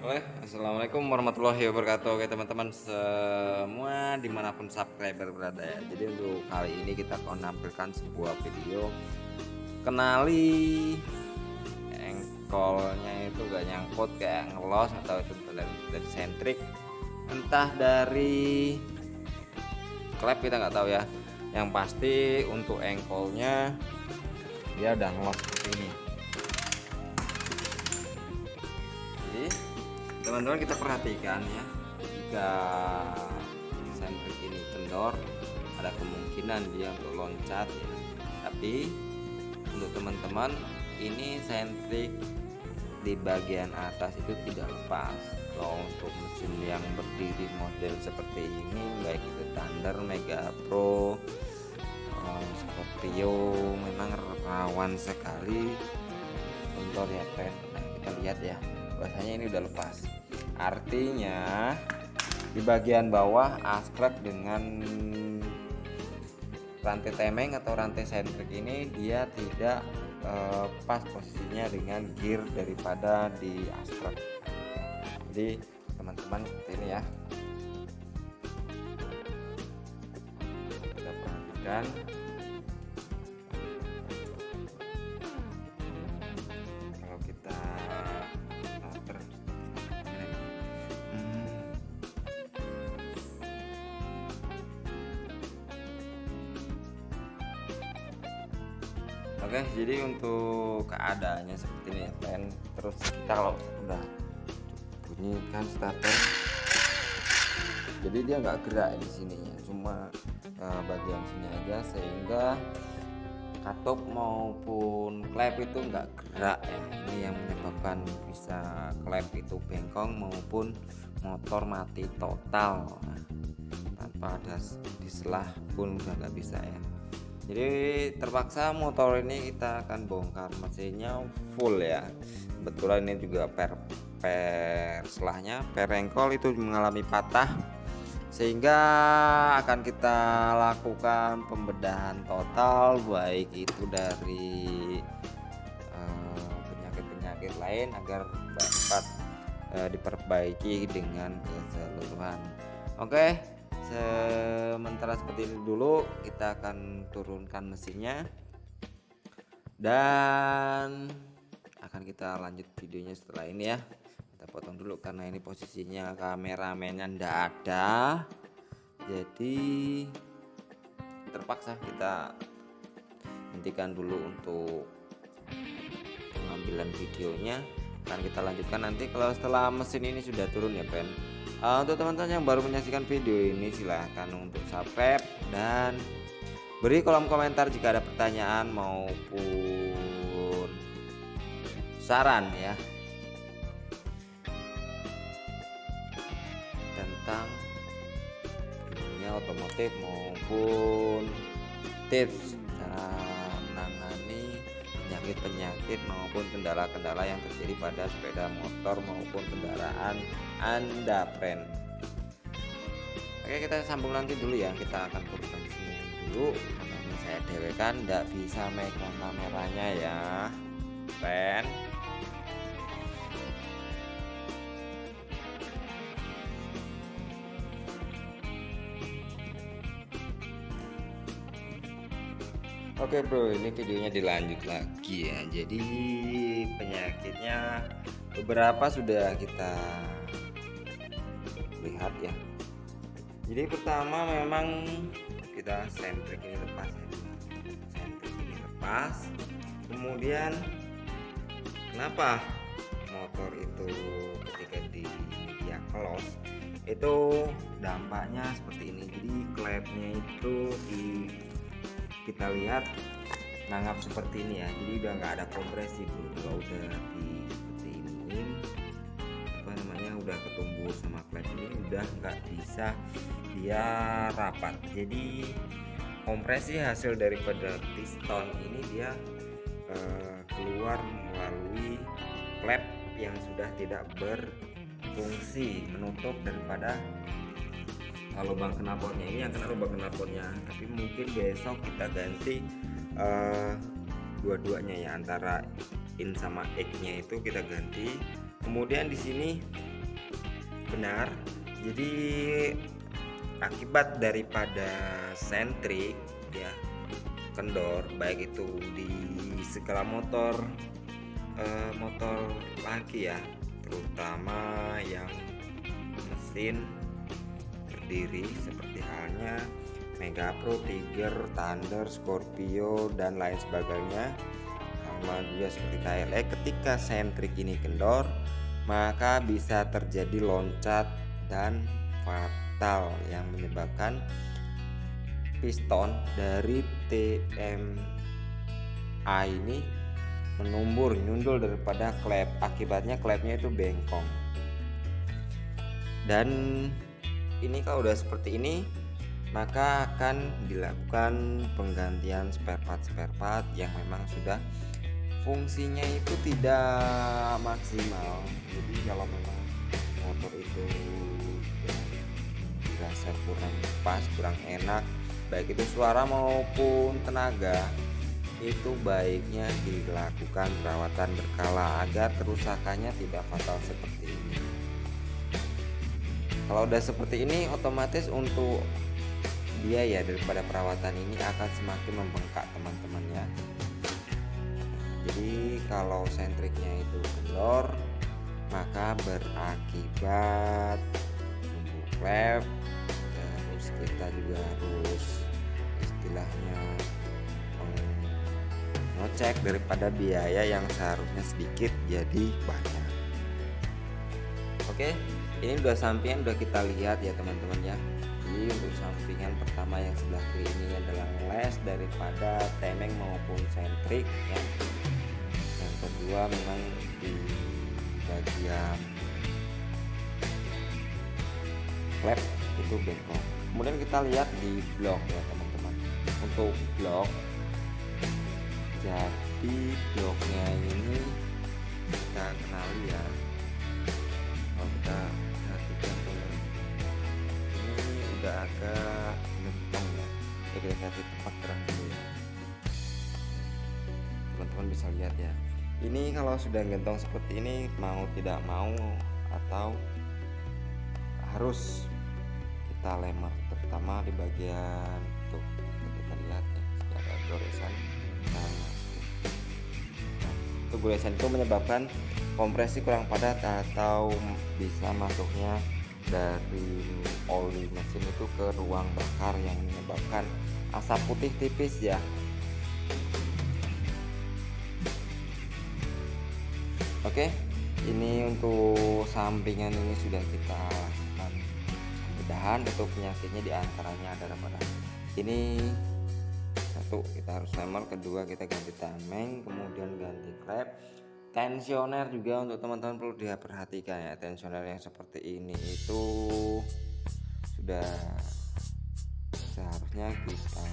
Assalamualaikum warahmatullahi wabarakatuh. Oke teman-teman semua dimanapun subscriber berada ya. Jadi untuk kali ini kita akan menampilkan sebuah video kenali engkolnya itu gak nyangkut kayak ngelos atau itu dari sentrik, entah dari klep kita nggak tahu ya. Yang pasti untuk engkolnya dia udah ngelos seperti ini. Jadi teman-teman kita perhatikan ya, jika sentrik ini kendor ada kemungkinan dia untuk loncat ya. Tapi untuk teman-teman ini sentrik di bagian atas itu tidak lepas. Kalau untuk mesin yang berdiri model seperti ini, baik itu Thunder, Mega Pro, Scorpio, memang rawan sekali kendor ya friend. Nah, kita lihat ya, bahasanya ini udah lepas. Artinya di bagian bawah askrek dengan rantai temeng atau rantai sentrik ini dia tidak pas posisinya dengan gear daripada di askrek. Jadi teman-teman seperti ini ya, kita perhatikan. Kalau kita muter Oke, jadi untuk keadaannya seperti ini ya friend. Terus kita kalau udah bunyikan starter, jadi dia nggak gerak di sininya, cuma bagian sini aja, sehingga katup maupun klep itu nggak gerak ya. Ini yang menyebabkan bisa klep itu bengkong maupun motor mati total. Nah, tanpa ada diselah pun udah nggak bisa ya. Jadi terpaksa motor ini kita akan bongkar mesinnya full ya. Kebetulan ini juga per selahnya, per engkol itu mengalami patah, sehingga akan kita lakukan pembedahan total, baik itu dari penyakit-penyakit lain agar dapat diperbaiki dengan keseluruhan. Oke, sementara seperti ini dulu, kita akan turunkan mesinnya dan akan kita lanjut videonya setelah ini ya. Kita potong dulu karena ini posisinya kameramennya ndak ada, jadi terpaksa kita hentikan dulu untuk pengambilan videonya. Akan kita lanjutkan nanti kalau setelah mesin ini sudah turun ya friend. Untuk teman-teman yang baru menyaksikan video ini, silahkan untuk subscribe dan beri kolom komentar jika ada pertanyaan maupun saran ya tentang dunia otomotif maupun tips cara menangani penyakit-penyakit maupun kendala-kendala yang terjadi pada sepeda motor maupun kendaraan Anda friend. Oke, kita sambung nanti dulu ya. Kita akan turunkan sini dulu karena ini saya dewekan, tidak bisa megang kameranya ya friend. Oke bro, ini videonya dilanjut lagi ya. Jadi penyakitnya beberapa sudah kita lihat ya. Jadi pertama memang kita sentrik ini lepas ya. Sentrik ini lepas. Kemudian kenapa motor itu ketika dia close itu dampaknya seperti ini. Jadi klepnya itu kita lihat nanggap seperti ini ya. Jadi udah nggak ada kompresi bro, kalau udah di seperti ini apa namanya, udah ketumbuh sama klep ini, udah nggak bisa dia rapat. Jadi kompresi hasil daripada piston ini dia keluar melalui klep yang sudah tidak berfungsi menutup daripada lubang knalpotnya. Ini yang kena lubang knalpotnya, tapi mungkin besok kita ganti dua-duanya ya, antara in sama X nya itu kita ganti. Kemudian di sini benar. Jadi akibat daripada sentrik ya kendor, baik itu di segala motor motor laki ya, terutama yang mesin berdiri seperti halnya Mega Pro, Tiger, Thunder, Scorpio dan lain sebagainya, sama juga seperti KLE. Ketika sentrik ini kendor, maka bisa terjadi loncat dan fatal yang menyebabkan piston dari TMA ini nyundul daripada klep. Akibatnya klepnya itu bengkong. Dan ini kalau udah seperti ini, maka akan dilakukan penggantian spare part yang memang sudah fungsinya itu tidak maksimal. Jadi kalau memang motor itu dirasa kurang pas, kurang enak, baik itu suara maupun tenaga, itu baiknya dilakukan perawatan berkala agar kerusakannya tidak fatal seperti ini. Kalau udah seperti ini, otomatis untuk biaya daripada perawatan ini akan semakin membengkak teman-teman ya. Jadi kalau sentriknya itu kendor, maka berakibat tumbuh klep, terus kita juga harus istilahnya ngecek daripada biaya yang seharusnya sedikit jadi banyak. Oke, ini udah sampingan udah kita lihat ya teman-teman ya. Jadi untuk sampingan pertama yang sebelah kiri ini adalah les daripada temeng maupun sentrik ya. Yang kedua memang di bagian klep itu bengkok. Kemudian kita lihat di blok ya teman-teman. Untuk blok, jadi bloknya ini kita kenali ya. Kalau kita perhatikan ini udah agak gentong ya. Kita kasih tempat terang dulu ya. Teman-teman bisa lihat ya. Ini kalau sudah gentong seperti ini, mau tidak mau atau harus kita lemar, terutama di bagian tuh kita lihat ya, ada goresan. Goresan itu menyebabkan kompresi kurang padat atau bisa masuknya dari oli mesin itu ke ruang bakar yang menyebabkan asap putih tipis ya. Oke, ini untuk sampingan ini sudah kita lakukan bedahan. Untuk penyakitnya diantaranya ada pada ini. Satu, kita harus lemar. Kedua, kita ganti tameng, kemudian ganti klep. Tensioner juga untuk teman-teman perlu diperhatikan ya. Tensioner yang seperti ini itu sudah seharusnya kita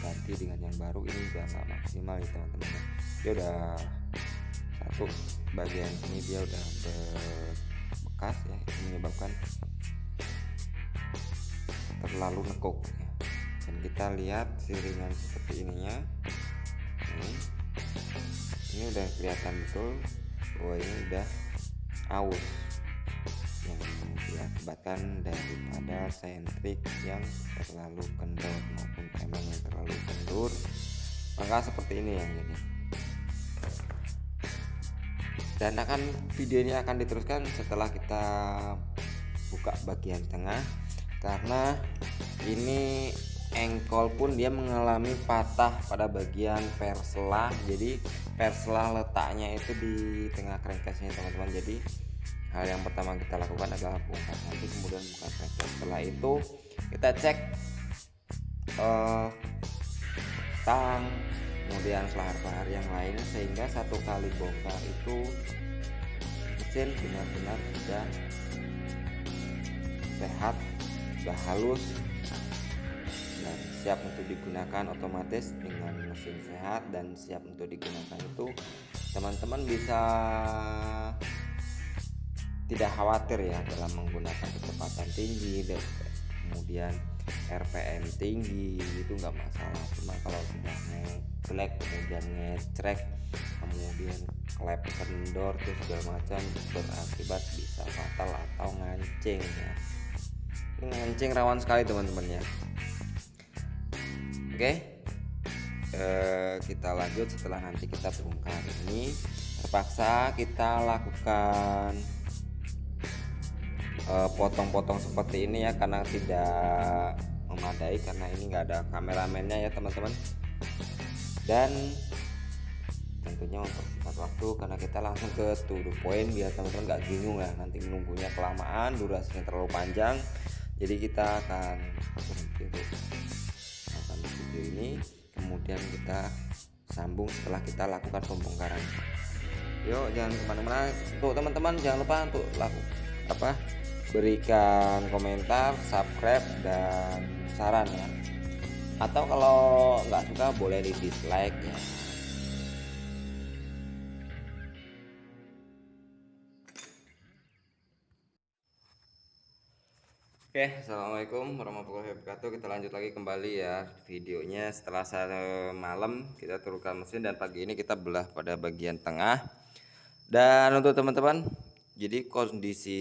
ganti dengan yang baru. Ini udah nggak maksimal ya teman-teman. Dia udah satu bagian ini dia udah bekas ya, itu menyebabkan terlalu nekuk ya. Dan kita lihat siringan seperti ininya, ini udah kelihatan betul bahwa ini udah aus yang diakibatkan daripada sentrik yang terlalu kendor maupun temeng yang terlalu kendur, maka seperti ini yang ini. Dan video ini akan diteruskan setelah kita buka bagian tengah, karena ini engkol pun dia mengalami patah pada bagian persela. Jadi persela letaknya itu di tengah crankcase-nya teman-teman. Jadi hal yang pertama kita lakukan adalah bongkar nanti, kemudian buka crankcase. Setelah itu kita cek tang, kemudian selahar-selahar yang lainnya, sehingga satu kali bongkar itu mesin benar-benar sudah sehat, sudah halus dan siap untuk digunakan. Otomatis dengan mesin sehat dan siap untuk digunakan itu teman-teman bisa tidak khawatir ya dalam menggunakan kecepatan tinggi dan kemudian RPM tinggi, itu nggak masalah. Cuma kalau sudah ngeblek kemudian ngecrek kemudian klep kendor terus segala macam, berakibat bisa fatal atau ngancing ya. Ini ngancing rawan sekali teman-teman ya. Oke, kita lanjut setelah nanti kita bongkar. Ini terpaksa kita lakukan potong-potong seperti ini ya, karena tidak memadai, karena ini enggak ada kameramennya ya teman-teman. Dan tentunya mempersingkat waktu karena kita langsung ke to the point biar teman-teman nggak bingung ya, nanti menunggunya kelamaan, durasinya terlalu panjang. Jadi kita akan berhenti untuk nonton video ini, kemudian kita sambung setelah kita lakukan pembongkaran. Yuk jangan kemana-mana. Untuk teman-teman jangan lupa untuk berikan komentar, subscribe dan saran ya. Atau kalau nggak suka boleh di dislike ya. Oke, assalamualaikum warahmatullahi wabarakatuh. Kita lanjut lagi kembali ya videonya. Setelah malam kita turunkan mesin dan pagi ini kita belah pada bagian tengah. Dan untuk teman-teman, jadi kondisi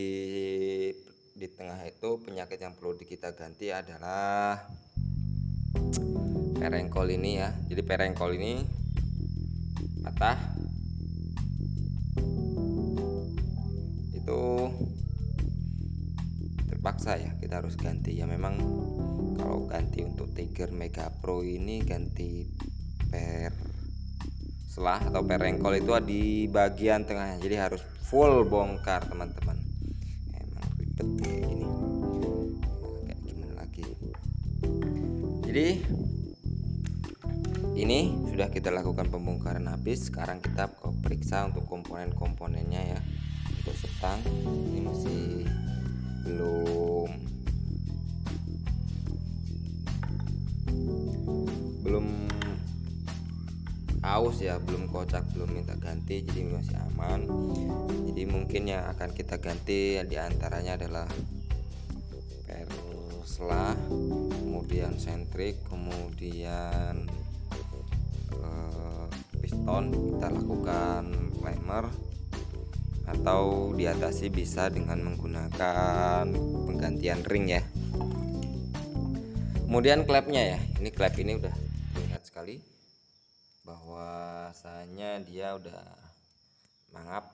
di tengah itu penyakit yang perlu kita ganti adalah perengkol ini ya. Jadi perengkol ini patah, itu terpaksa ya kita harus ganti ya. Memang kalau ganti untuk Tiger Mega Pro ini ganti selah atau perengkol itu di bagian tengahnya, jadi harus full bongkar teman-teman. Emang ribet kayak gini, kayak gimana lagi. Jadi ini sudah kita lakukan pembongkaran habis. Sekarang kita periksa untuk komponen-komponennya ya. Untuk setang ini masih belum aus ya, belum kocak, belum minta ganti, jadi masih aman. Jadi mungkin yang akan kita ganti diantaranya adalah persela, kemudian sentrik, kemudian piston. Kita lakukan primer atau diatasi bisa dengan menggunakan penggantian ring ya. Kemudian klepnya ya, ini klep ini udah terlihat sekali bahwasanya dia udah mangap,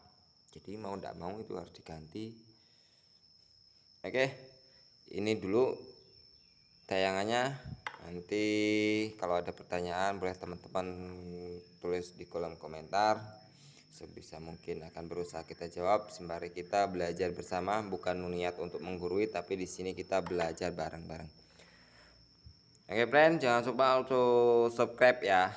jadi mau tidak mau itu harus diganti. Oke, ini dulu tayangannya. Nanti kalau ada pertanyaan boleh teman-teman tulis di kolom komentar, sebisa mungkin akan berusaha kita jawab sembari kita belajar bersama. Bukan niat untuk menggurui, tapi di sini kita belajar bareng-bareng. Oke friend, jangan lupa untuk subscribe ya.